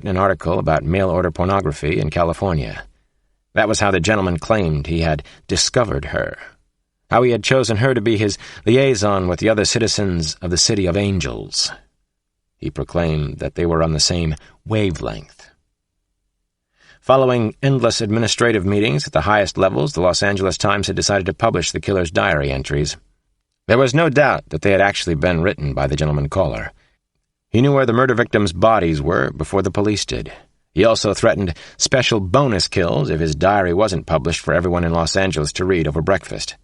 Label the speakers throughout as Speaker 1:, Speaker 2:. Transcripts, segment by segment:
Speaker 1: an article about mail-order pornography in California. That was how the gentleman claimed he had discovered her, how he had chosen her to be his liaison with the other citizens of the City of Angels. He proclaimed that they were on the same wavelength. Following endless administrative meetings at the highest levels, the Los Angeles Times had decided to publish the killer's diary entries. There was no doubt that they had actually been written by the gentleman caller. He knew where the murder victims' bodies were before the police did. He also threatened special bonus kills if his diary wasn't published for everyone in Los Angeles to read over breakfast.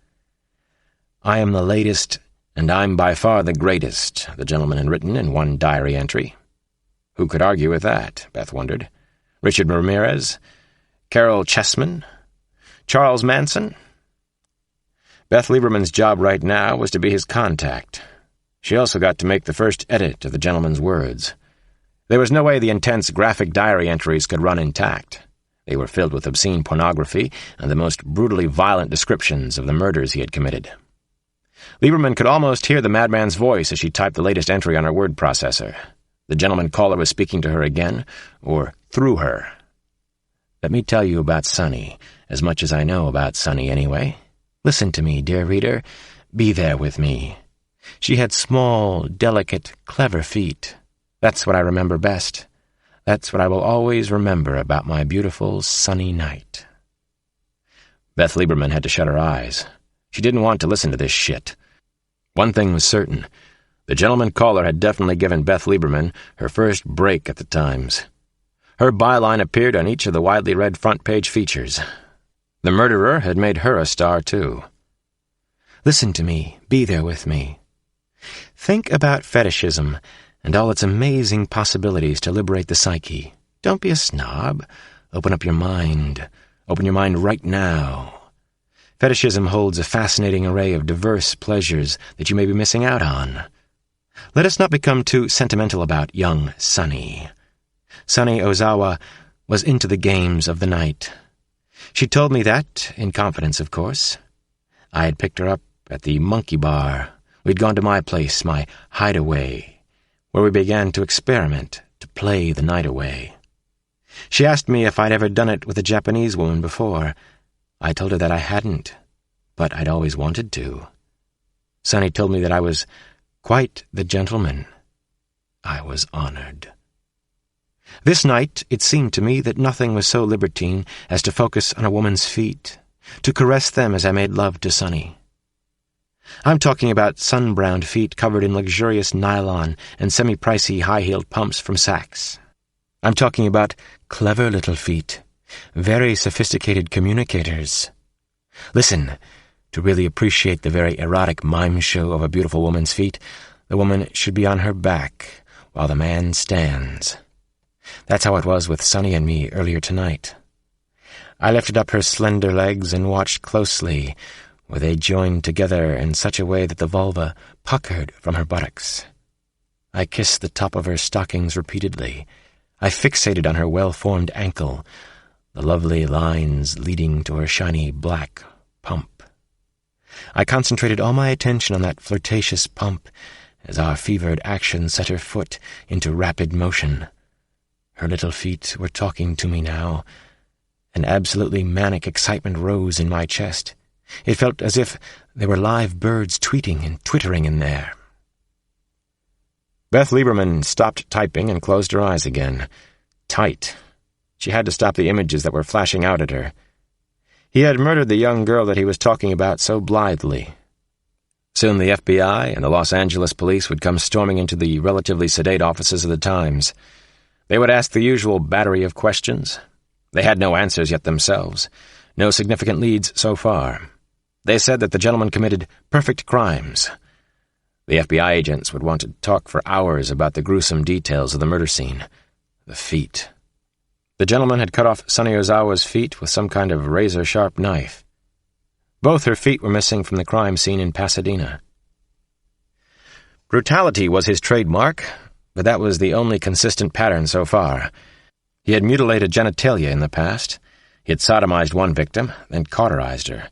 Speaker 1: "I am the latest, and I'm by far the greatest," the gentleman had written in one diary entry. Who could argue with that, Beth wondered? Richard Ramirez? Carol Chessman? Charles Manson? Beth Lieberman's job right now was to be his contact. She also got to make the first edit of the gentleman's words. There was no way the intense graphic diary entries could run intact. They were filled with obscene pornography and the most brutally violent descriptions of the murders he had committed. Lieberman could almost hear the madman's voice as she typed the latest entry on her word processor. The gentleman caller was speaking to her again, or through her. "Let me tell you about Sonny, as much as I know about Sonny anyway. Listen to me, dear reader. Be there with me. She had small, delicate, clever feet. That's what I remember best. That's what I will always remember about my beautiful sunny night." Beth Lieberman had to shut her eyes. She didn't want to listen to this shit. One thing was certain. The gentleman caller had definitely given Beth Lieberman her first break at the Times. Her byline appeared on each of the widely read front-page features. The murderer had made her a star, too. Listen to me. Be there with me. Think about fetishism and all its amazing possibilities to liberate the psyche. Don't be a snob. Open up your mind. Open your mind right now. Fetishism holds a fascinating array of diverse pleasures that you may be missing out on. Let us not become too sentimental about young Sonny. Sonny Ozawa was into the games of the night. She told me that, in confidence, of course. I had picked her up at the Monkey Bar. We'd gone to my place, my hideaway, where we began to experiment, to play the night away. She asked me if I'd ever done it with a Japanese woman before. I told her that I hadn't, but I'd always wanted to. Sonny told me that I was quite the gentleman. I was honored. This night, it seemed to me that nothing was so libertine as to focus on a woman's feet, to caress them as I made love to Sonny. I'm talking about sun-browned feet covered in luxurious nylon and semi-pricey high-heeled pumps from Saks. I'm talking about clever little feet, very sophisticated communicators. Listen, to really appreciate the very erotic mime show of a beautiful woman's feet, the woman should be on her back while the man stands. That's how it was with Sonny and me earlier tonight. I lifted up her slender legs and watched closely, where they joined together in such a way that the vulva puckered from her buttocks. I kissed the top of her stockings repeatedly. I fixated on her well-formed ankle, the lovely lines leading to her shiny black pump. I concentrated all my attention on that flirtatious pump as our fevered action set her foot into rapid motion. Her little feet were talking to me now. An absolutely manic excitement rose in my chest. It felt as if there were live birds tweeting and twittering in there. Beth Lieberman stopped typing and closed her eyes again. Tight. She had to stop the images that were flashing out at her. He had murdered the young girl that he was talking about so blithely. Soon the FBI and the Los Angeles police would come storming into the relatively sedate offices of the Times. They would ask the usual battery of questions. They had no answers yet themselves, no significant leads so far. They said that the gentleman committed perfect crimes. The FBI agents would want to talk for hours about the gruesome details of the murder scene. The feet. The gentleman had cut off Sonny Ozawa's feet with some kind of razor-sharp knife. Both her feet were missing from the crime scene in Pasadena. Brutality was his trademark, but that was the only consistent pattern so far. He had mutilated genitalia in the past. He had sodomized one victim, then cauterized her.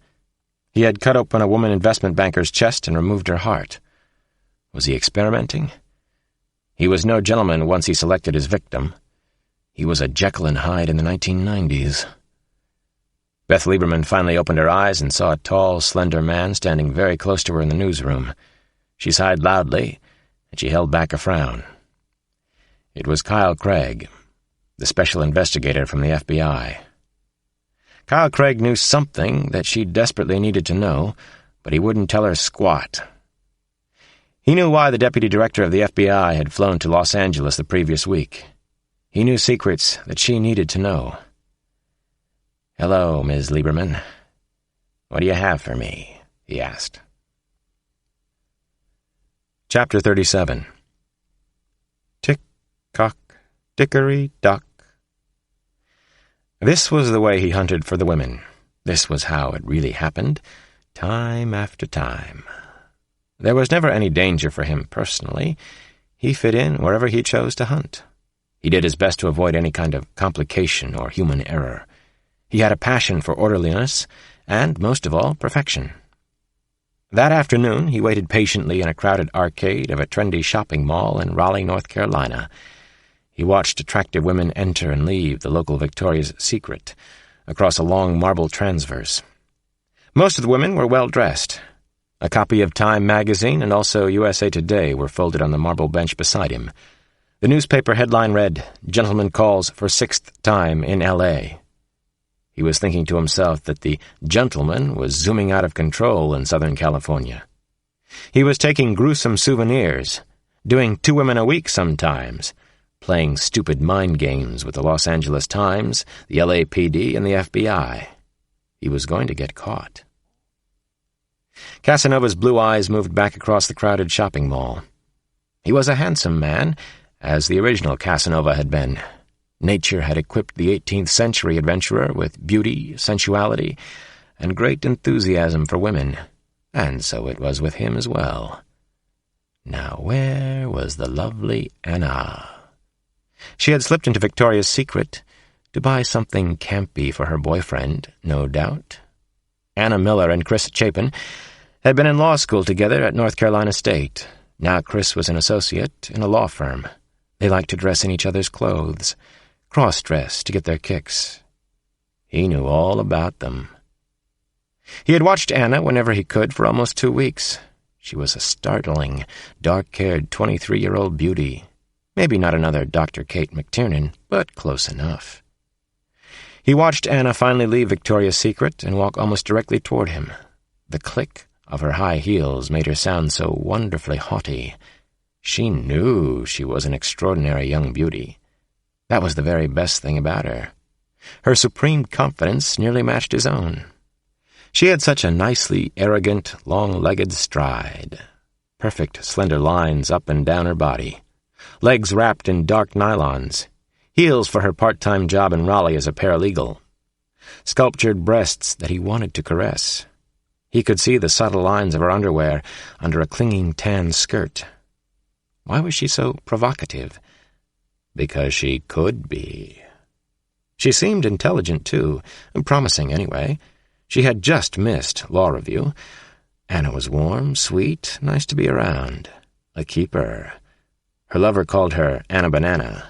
Speaker 1: He had cut open a woman investment banker's chest and removed her heart. Was he experimenting? He was no gentleman once he selected his victim. He was a Jekyll and Hyde in the 1990s. Beth Lieberman finally opened her eyes and saw a tall, slender man standing very close to her in the newsroom. She sighed loudly, and she held back a frown. It was Kyle Craig, the special investigator from the FBI. Kyle Craig knew something that she desperately needed to know, but he wouldn't tell her squat. He knew why the deputy director of the FBI had flown to Los Angeles the previous week. He knew secrets that she needed to know. "Hello, Ms. Lieberman. What do you have for me?" he asked. Chapter 37. Tick-cock, dickory-dock. This was the way he hunted for the women. This was how it really happened, time after time. There was never any danger for him personally. He fit in wherever he chose to hunt. He did his best to avoid any kind of complication or human error. He had a passion for orderliness and, most of all, perfection. That afternoon, he waited patiently in a crowded arcade of a trendy shopping mall in Raleigh, North Carolina. He watched attractive women enter and leave the local Victoria's Secret across a long marble transverse. Most of the women were well-dressed. A copy of Time magazine and also USA Today were folded on the marble bench beside him. The newspaper headline read, "Gentleman calls for 6th time in L.A." He was thinking to himself that the gentleman was zooming out of control in Southern California. He was taking gruesome souvenirs, doing 2 women a week sometimes, playing stupid mind games with the Los Angeles Times, the LAPD, and the FBI. He was going to get caught. Casanova's blue eyes moved back across the crowded shopping mall. He was a handsome man, as the original Casanova had been. Nature had equipped the 18th century adventurer with beauty, sensuality, and great enthusiasm for women, and so it was with him as well. Now where was the lovely Anna? She had slipped into Victoria's Secret to buy something campy for her boyfriend, no doubt. Anna Miller and Chris Chapin had been in law school together at North Carolina State. Now Chris was an associate in a law firm. They liked to dress in each other's clothes, cross-dress to get their kicks. He knew all about them. He had watched Anna whenever he could for almost 2 weeks. She was a startling, dark-haired 23-year-old beauty. Maybe not another Dr. Kate McTiernan, but close enough. He watched Anna finally leave Victoria's Secret and walk almost directly toward him. The click of her high heels made her sound so wonderfully haughty. She knew she was an extraordinary young beauty. That was the very best thing about her. Her supreme confidence nearly matched his own. She had such a nicely arrogant, long-legged stride. Perfect, slender lines up and down her body. Legs wrapped in dark nylons. Heels for her part-time job in Raleigh as a paralegal. Sculptured breasts that he wanted to caress. He could see the subtle lines of her underwear under a clinging tan skirt. Why was she so provocative? Because she could be. She seemed intelligent, too, and promising anyway. She had just missed law review. Anna was warm, sweet, nice to be around. A keeper. Her lover called her Anna Banana.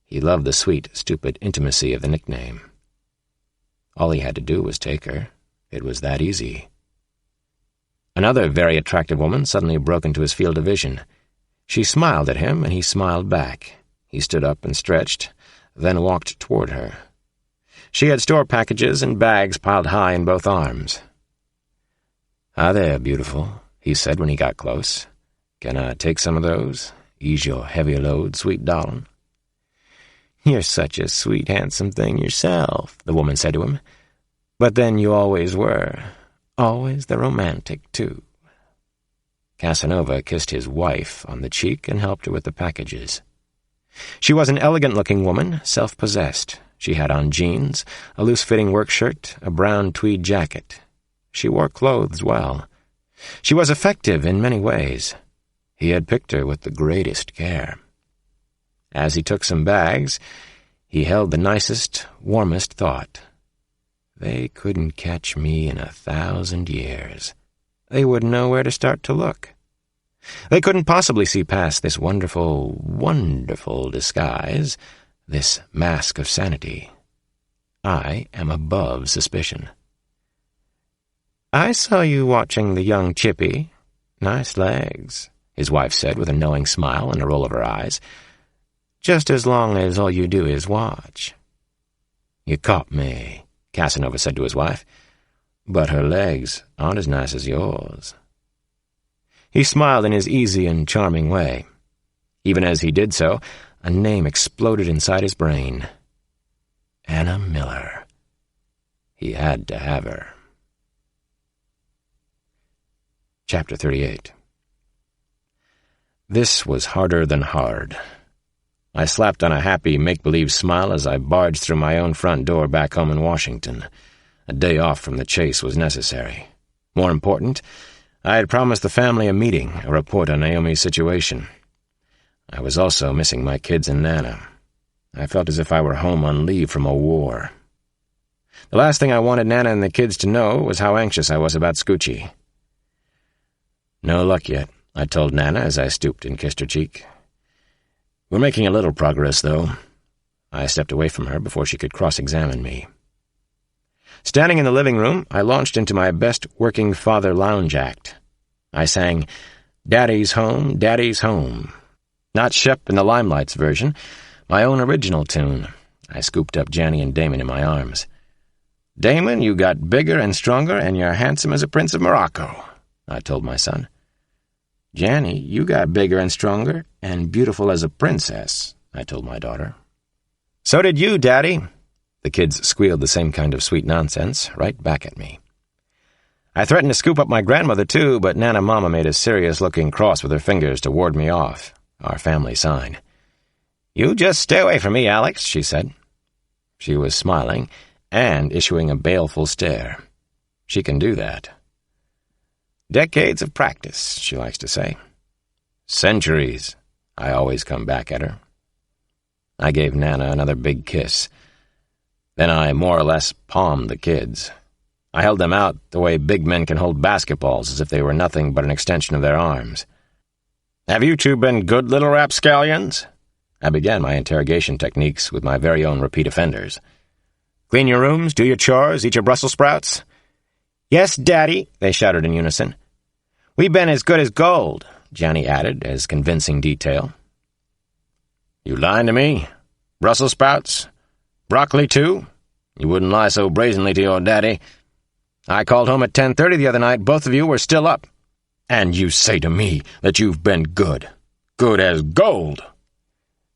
Speaker 1: He loved the sweet, stupid intimacy of the nickname. All he had to do was take her. It was that easy. Another very attractive woman suddenly broke into his field of vision. She smiled at him, and he smiled back. He stood up and stretched, then walked toward her. She had store packages and bags piled high in both arms. "Hi there, beautiful," he said when he got close. "Can I take some of those? Ease your heavy load, sweet darling." "You're such a sweet, handsome thing yourself," the woman said to him. "But then you always were. Always the romantic, too." Casanova kissed his wife on the cheek and helped her with the packages. She was an elegant-looking woman, self-possessed. She had on jeans, a loose-fitting work shirt, a brown tweed jacket. She wore clothes well. She was effective in many ways. He had picked her with the greatest care. As he took some bags, he held the nicest, warmest thought. They couldn't catch me in 1,000 years. They wouldn't know where to start to look. They couldn't possibly see past this wonderful, wonderful disguise, this mask of sanity. I am above suspicion. "I saw you watching the young chippy. Nice legs," his wife said with a knowing smile and a roll of her eyes. "Just as long as all you do is watch." "You caught me," Casanova said to his wife. "But her legs aren't as nice as yours." He smiled in his easy and charming way. Even as he did so, a name exploded inside his brain. Anna Miller. He had to have her. Chapter 38. This was harder than hard. I slapped on a happy, make-believe smile as I barged through my own front door back home in Washington. A day off from the chase was necessary. More important, I had promised the family a meeting, a report on Naomi's situation. I was also missing my kids and Nana. I felt as if I were home on leave from a war. The last thing I wanted Nana and the kids to know was how anxious I was about Scoochie. "No luck yet," I told Nana as I stooped and kissed her cheek. "We're making a little progress, though." I stepped away from her before she could cross-examine me. Standing in the living room, I launched into my best working father lounge act. I sang, "Daddy's Home, Daddy's Home." Not Shep and the Limelight's version, my own original tune. I scooped up Janny and Damon in my arms. "Damon, you got bigger and stronger, and you're handsome as a prince of Morocco," I told my son. "Janny, you got bigger and stronger, and beautiful as a princess," I told my daughter. "So did you, Daddy." The kids squealed the same kind of sweet nonsense right back at me. I threatened to scoop up my grandmother, too, but Nana Mama made a serious-looking cross with her fingers to ward me off, our family sign. "You just stay away from me, Alex," she said. She was smiling and issuing a baleful stare. She can do that. "Decades of practice," she likes to say. "Centuries," I always come back at her. I gave Nana another big kiss. Then I more or less palmed the kids. I held them out the way big men can hold basketballs, as if they were nothing but an extension of their arms. "Have you two been good little rapscallions?" I began my interrogation techniques with my very own repeat offenders. "Clean your rooms, do your chores, eat your Brussels sprouts?" "Yes, Daddy," they shouted in unison. "We've been as good as gold," Johnny added as convincing detail. "You lying to me? Brussels sprouts? Broccoli, too? You wouldn't lie so brazenly to your daddy. I called home at 10:30 the other night. Both of you were still up. And you say to me that you've been good. Good as gold."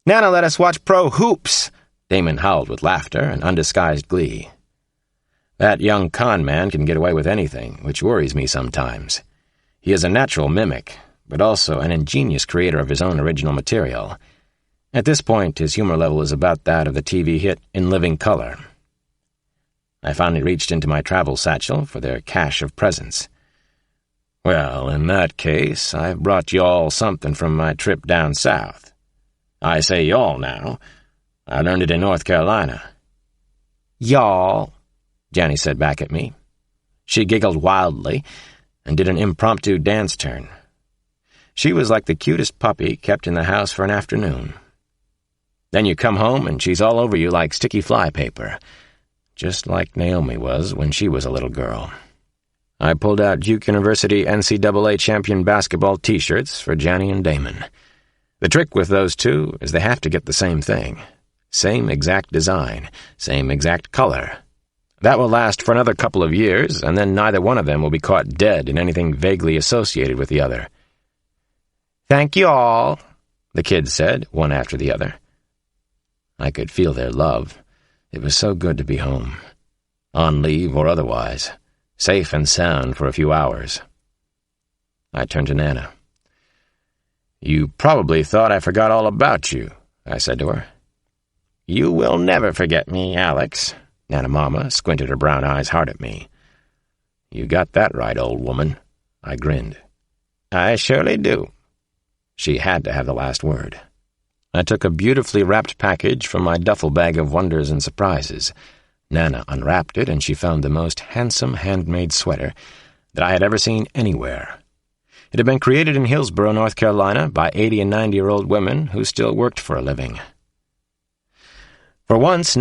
Speaker 1: "Nana let us watch pro hoops," Damon howled with laughter and undisguised glee. That young con man can get away with anything, which worries me sometimes. He is a natural mimic, but also an ingenious creator of his own original material. At this point, his humor level is about that of the TV hit In Living Color. I finally reached into my travel satchel for their cache of presents. "Well, in that case, I've brought y'all something from my trip down south. I say y'all now. I learned it in North Carolina." "Y'all," Janny said back at me. She giggled wildly and did an impromptu dance turn. She was like the cutest puppy kept in the house for an afternoon. Then you come home and she's all over you like sticky fly paper, just like Naomi was when she was a little girl. I pulled out Duke University NCAA champion basketball T-shirts for Janny and Damon. The trick with those two is they have to get the same thing. Same exact design, same exact color. That will last for another couple of years, and then neither one of them will be caught dead in anything vaguely associated with the other. "Thank you all," the kids said, one after the other. I could feel their love. It was so good to be home. On leave or otherwise. Safe and sound for a few hours. I turned to Nana. "You probably thought I forgot all about you," I said to her. "You will never forget me, Alex." Nana Mama squinted her brown eyes hard at me. "You got that right, old woman." I grinned. "I surely do." She had to have the last word. I took a beautifully wrapped package from my duffel bag of wonders and surprises. Nana unwrapped it, and she found the most handsome handmade sweater that I had ever seen anywhere. It had been created in Hillsborough, North Carolina, by 80- and 90-year-old women who still worked for a living. For once,